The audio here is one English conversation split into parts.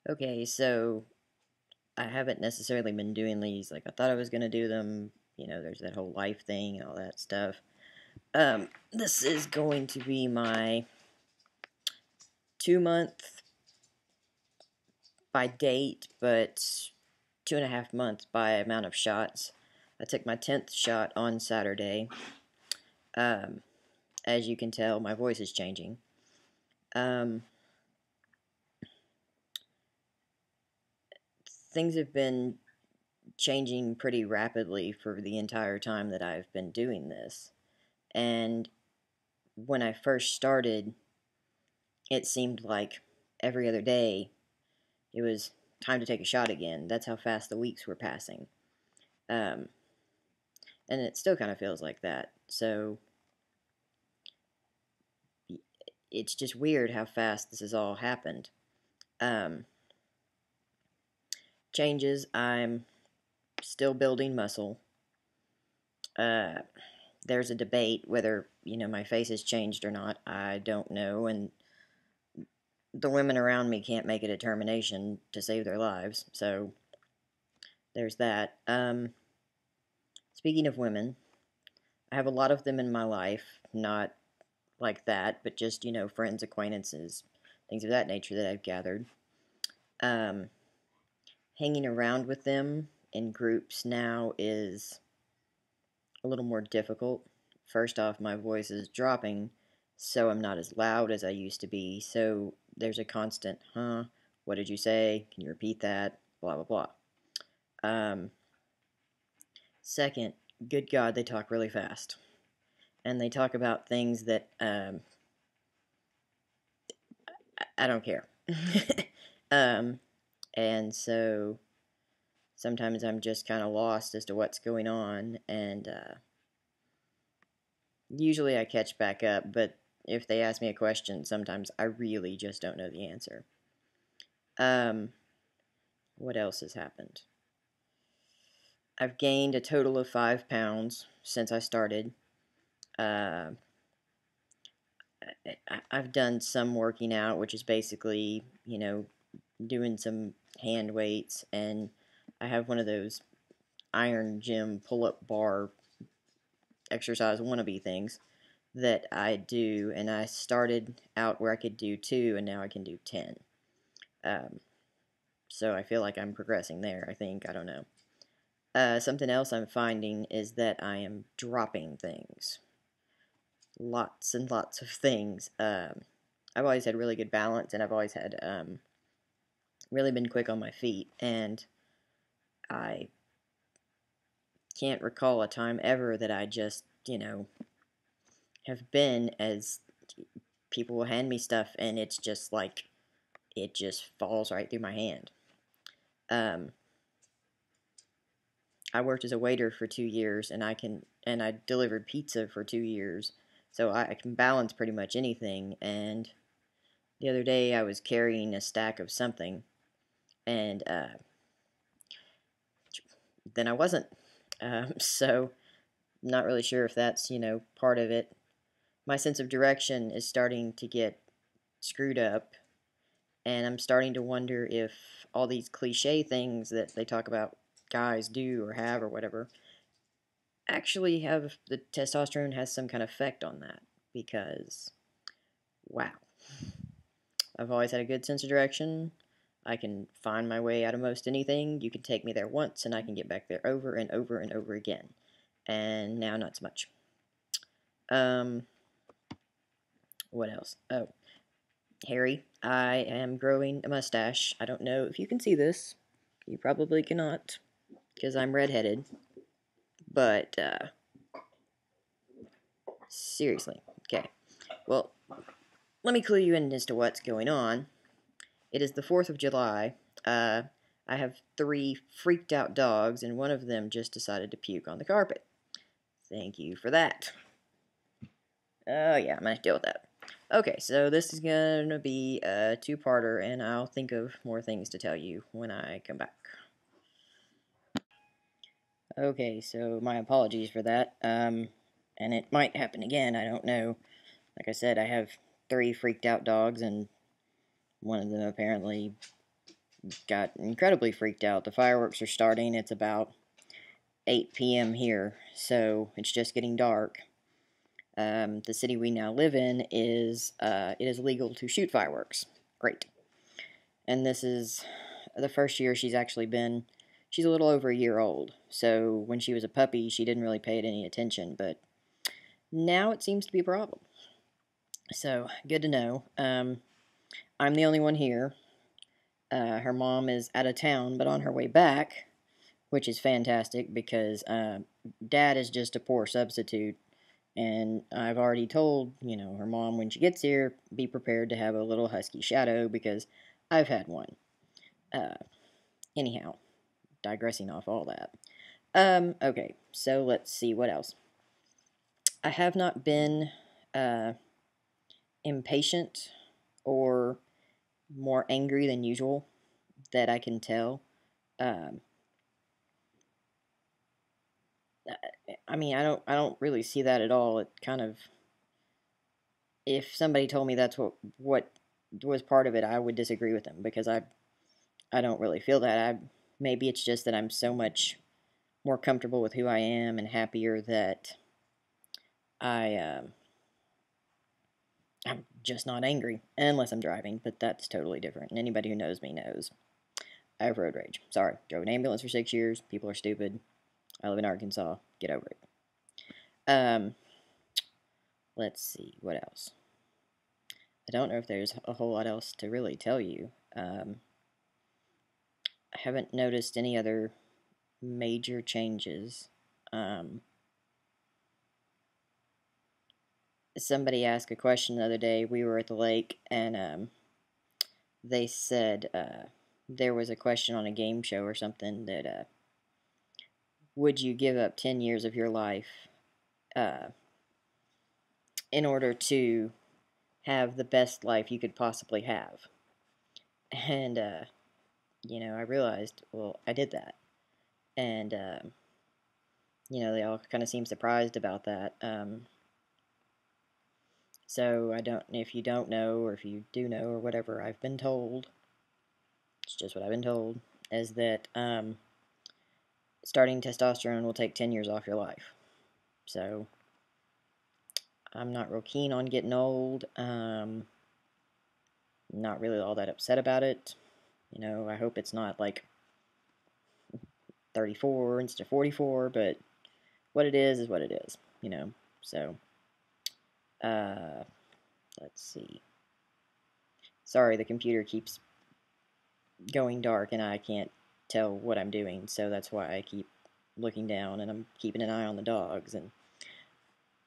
Okay, so I haven't necessarily been doing these like I thought I was going to do them. You know, there's that whole life thing and all that stuff. This is going to be my 2 month by date, but 2.5 months by amount of shots. I took my 10th shot on Saturday. Um, as you can tell, my voice is changing. Um, things have been changing pretty rapidly for the entire time that I've been doing this. And when I first started, it seemed like every other day it was time to take a shot again. That's how fast the weeks were passing. Um, and it still kind of feels like that. So it's just weird how fast this has all happened. Um, changes, I'm still building muscle. Uh, there's a debate whether, my face has changed or not. I don't know. And the women around me can't make a determination to save their lives. So there's that. Speaking of women, I have a lot of them in my life, not like that, but just, friends, acquaintances, things of that nature that I've gathered. Um, hanging around with them in groups now is a little more difficult. First off, my voice is dropping, so I'm not as loud as I used to be, so there's a constant, huh, what did you say, can you repeat that, blah, blah, blah. Second, good God, they talk really fast. And they talk about things that I don't care. um, and so sometimes I'm just kind of lost as to what's going on, and usually I catch back up, but if they ask me a question, sometimes I really just don't know the answer. Um, what else has happened? I've gained a total of 5 pounds since I started. Uh, I've done some working out, which is basically, doing some hand weights, and I have one of those iron gym pull-up bar exercise wannabe things that I do, and I started out where I could do 2, and now I can do 10. Um, so I feel like I'm progressing there, I think. I don't know. Something else I'm finding is that I am dropping things. Lots and lots of things. I've always had really good balance, and I've always had really been quick on my feet, and I can't recall a time ever that I just, have been as people will hand me stuff, and it's just like, it just falls right through my hand. Um, I worked as a waiter for 2 years, and I delivered pizza for 2 years, so I can balance pretty much anything. And the other day, I was carrying a stack of something, and then I wasn't. So I'm not really sure if that's part of it. My sense of direction is starting to get screwed up, and I'm starting to wonder if all these cliche things that they talk about guys do or have or whatever actually have the testosterone has some kind of effect on that, because wow, I've always had a good sense of direction. I can find my way out of most anything. You can take me there once and I can get back there over and over and over again. And now not so much. Um what else? Oh, Harry, I am growing a mustache. I don't know if you can see this. You probably cannot because I'm redheaded. But seriously. Okay. Well, let me clue you in as to what's going on. It is the 4th of July. Uh, I have 3 freaked out dogs, and one of them just decided to puke on the carpet. Thank you for that. Oh, yeah, I'm going to deal with that. Okay, so this is going to be a two-parter, and I'll think of more things to tell you when I come back. Okay, so my apologies for that. And it might happen again, I don't know. Like I said, I have 3 freaked out dogs, and one of them apparently got incredibly freaked out. The fireworks are starting. It's about 8 p.m. here, so it's just getting dark. The city we now live in it is legal to shoot fireworks. Great. And this is the first year she's actually been. She's a little over a year old, so when she was a puppy, she didn't really pay it any attention, but now it seems to be a problem. So, good to know. I'm the only one here. Her mom is out of town, but on her way back, which is fantastic because Dad is just a poor substitute. And I've already told, her mom when she gets here, be prepared to have a little husky shadow because I've had one. Uh, Anyhow, digressing off all that. Okay, so let's see what else. I have not been impatient or more angry than usual that I can tell. Um, I don't really see that at all. It kind of, if somebody told me that's what was part of it, I would disagree with them because I don't really feel that. Maybe it's just that I'm so much more comfortable with who I am and happier that I'm just not angry unless I'm driving, but that's totally different. And anybody who knows me knows I have road rage. Sorry, drove an ambulance for 6 years. People are stupid. I live in Arkansas. Get over it. Um, let's see what else. I don't know if there's a whole lot else to really tell you. I haven't noticed any other major changes. Somebody asked a question the other day. We were at the lake, and they said there was a question on a game show or something that would you give up 10 years of your life uh, in order to have the best life you could possibly have? And, I realized, well, I did that. And, they all kind of seem surprised about that. So if you don't know, or if you do know, or whatever, I've been told, it's just what I've been told, is that starting testosterone will take 10 years off your life. So, I'm not real keen on getting old. Not really all that upset about it. I hope it's not like 34 instead of 44, but what it is what it is, So, uh, let's see. Sorry, the computer keeps going dark and I can't tell what I'm doing, so that's why I keep looking down and I'm keeping an eye on the dogs, and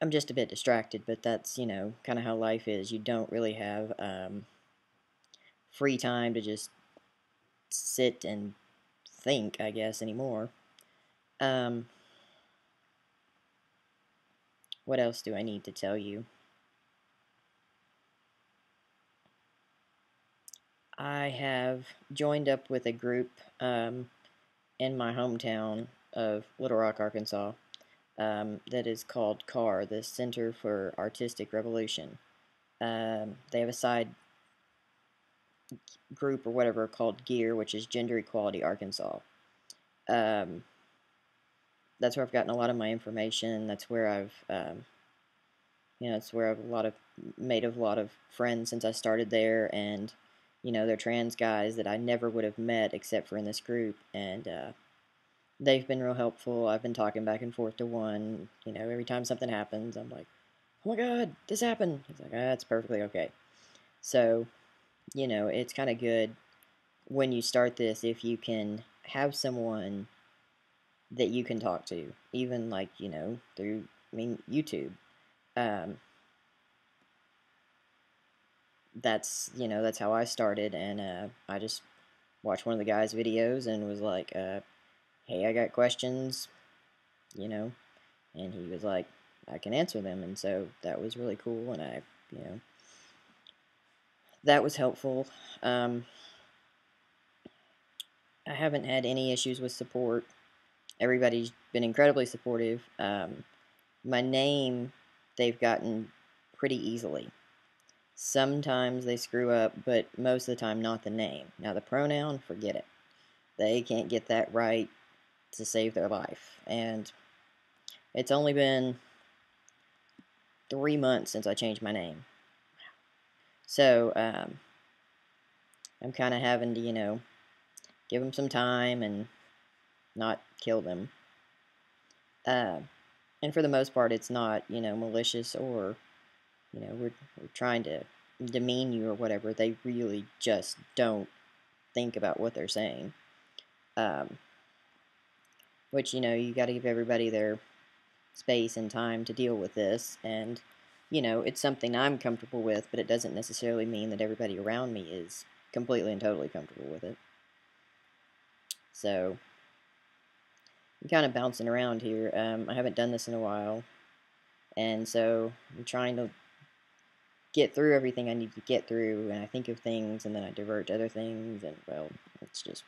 I'm just a bit distracted, but that's, kind of how life is. You don't really have free time to just sit and think, I guess, anymore. What else do I need to tell you? I have joined up with a group in my hometown of Little Rock, Arkansas, that is called CAR, the Center for Artistic Revolution. They have a side group or whatever called GEAR, which is Gender Equality Arkansas. Um, that's where I've gotten a lot of my information. That's where it's where I've made a lot of friends since I started there, and they're trans guys that I never would have met except for in this group, and they've been real helpful. I've been talking back and forth to one. Every time something happens, I'm like, "Oh my God, this happened." He's like, "Ah, it's perfectly okay." So, it's kind of good when you start this if you can have someone that you can talk to, even like through YouTube. Um, that's how I started, and I just watched one of the guy's videos and was like, "Hey, I got questions," and he was like, "I can answer them," and so that was really cool, and that was helpful. I haven't had any issues with support. Everybody's been incredibly supportive. My name, they've gotten pretty easily. Sometimes they screw up, but most of the time not the name. Now the pronoun, forget it. They can't get that right to save their life. And it's only been 3 months since I changed my name. So, I'm kind of having to, give them some time and not kill them. Uh, and for the most part, it's not, malicious or, we're trying to demean you or whatever. They really just don't think about what they're saying. Um, which, you got to give everybody their space and time to deal with this. And, it's something I'm comfortable with, but it doesn't necessarily mean that everybody around me is completely and totally comfortable with it. So, I'm kind of bouncing around here. I haven't done this in a while, and so I'm trying to get through everything I need to get through, and I think of things, and then I divert to other things, and, well, it's just,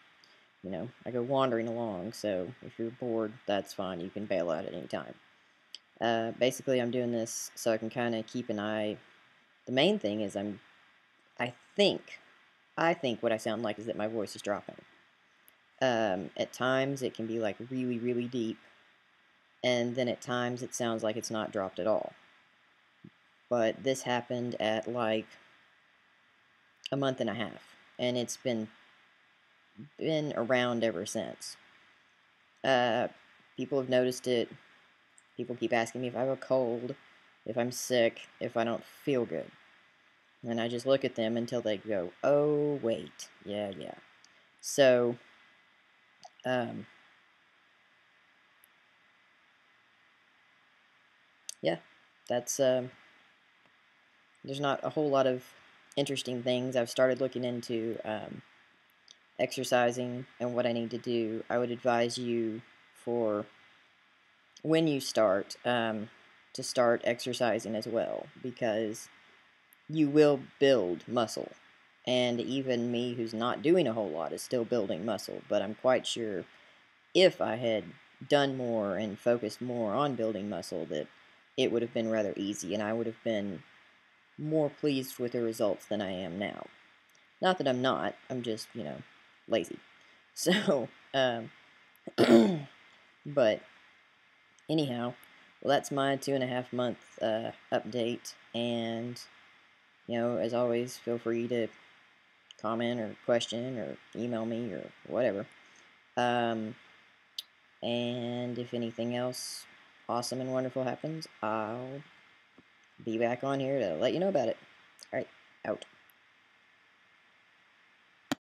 I go wandering along, so if you're bored, that's fine. You can bail out at any time. Basically, I'm doing this so I can kind of keep an eye. The main thing is I think, what I sound like is that my voice is dropping. At times, it can be, like, really, really deep, and then at times it sounds like it's not dropped at all. But this happened at, like, a month and a half, and it's been around ever since. People have noticed it. People keep asking me if I have a cold, if I'm sick, if I don't feel good. And I just look at them until they go, oh, wait, yeah. So, yeah, that's, there's not a whole lot of interesting things. I've started looking into, exercising and what I need to do. I would advise you for when you start, to start exercising as well, because you will build muscle. And even me, who's not doing a whole lot, is still building muscle. But I'm quite sure if I had done more and focused more on building muscle, that it would have been rather easy, and I would have been more pleased with the results than I am now. Not that I'm not, I'm just, lazy. So, but anyhow, well, that's my 2.5 month update, and, as always, feel free to comment or question or email me or whatever. And if anything else awesome and wonderful happens, I'll be back on here to let you know about it. Alright, out.